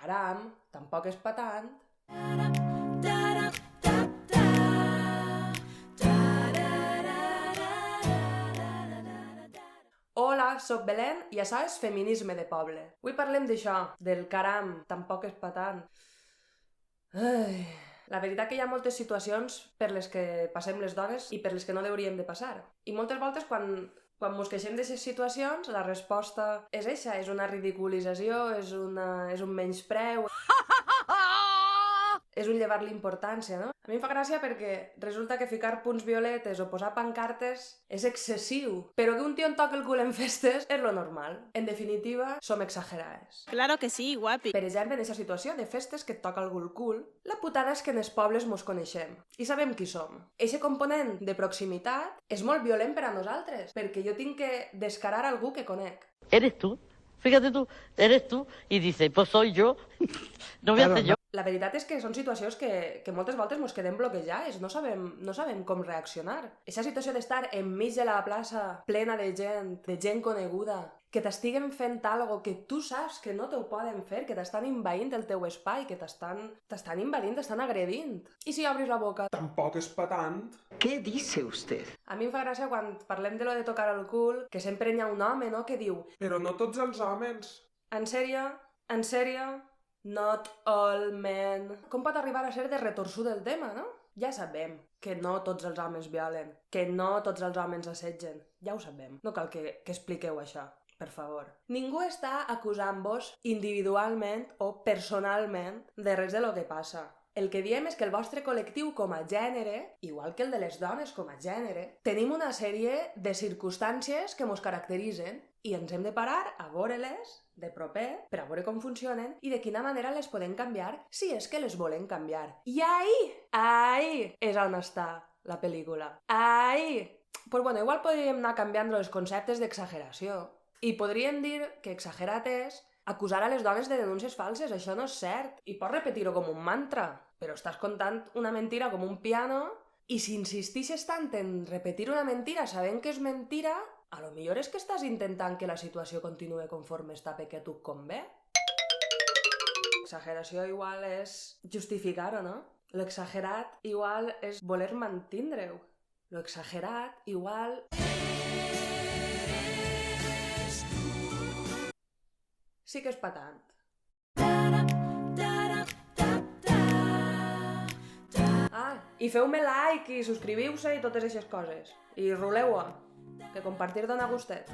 caram, tampoc és patant. Hola, soc Belén i això és Feminisme de Poble. Avui parlem d'això, del caram, tampoc és patant. Ai... La veritat que hi ha moltes situacions per les que passem les dones i per les que no hauríem de passar. I moltes voltes quan mos queixem d'aquestes situacions, la resposta és eixa, és una ridiculització, és un menyspreu, és un llevar-li importància, no? A mi em fa gràcia perquè resulta que ficar punts violetes o posar pancartes és excessiu, però que un tio en toqui el cul en festes és lo normal. En definitiva, som exagerades. Claro que sí, guapi. Per exemple, en aquesta situació de festes que et toca algú el cul, la putada és que en els pobles mos coneixem i sabem qui som. Eixe component de proximitat és molt violent per a nosaltres, perquè jo tinc que descarar algú que conec. ¿Eres tú? Fíjate tú, eres tú. Y dice, pues soy yo. No voy a ser yo. La veritat és que són situacions que moltes voltes mos quedem bloquejades, no sabem com reaccionar. Aquesta situació d'estar enmig de la plaça plena de gent coneguda, que t'estiguen fent algo que tu saps que no t'ho poden fer, que t'estan invadint el teu espai, que t'estan invadint, t'estan agredint. I si obris la boca? Tampoc és patant. ¿Qué dice usted? A mi em fa gràcia quan parlem de lo de tocar el cul, que sempre hi ha un home, no?, que diu: Però no tots els homes. En sèrio? En sèrio? Not all men... Com pot arribar a ser de retorsut el tema, no? Ja sabem que no tots els homes violen, que no tots els homes assetgen. Ja ho sabem. No cal que expliqueu això, per favor. Ningú està acusant-vos individualment o personalment de res de lo que passa. El que diem és que el vostre col·lectiu com a gènere, igual que el de les dones com a gènere, tenim una sèrie de circumstàncies que mos caracteritzen i ens hem de parar a veure-les de proper per a veure com funcionen i de quina manera les podem canviar si és que les volem canviar. I ahí és on està la pel·lícula. Ahí! Pues bueno, igual podríem anar canviant els conceptes d'exageració i podríem dir que exagerat és acusar a les dones de denúncies falses. Això no és cert i pots repetir-ho com un mantra, però estàs contant una mentira com un piano i si insistixes tant en repetir una mentira sabent que és mentira, a lo millor és que estàs intentant que la situació continue conforme està perquè a tu et convé. L'exageració igual és justificar-ho, no? L'exagerat igual és voler mantindre-ho. L'exagerat igual... Sí que és patant. Ah, i feu-me like i subscriviu-se i totes aquestes coses. I ruleu-ho, que compartir dona gustet.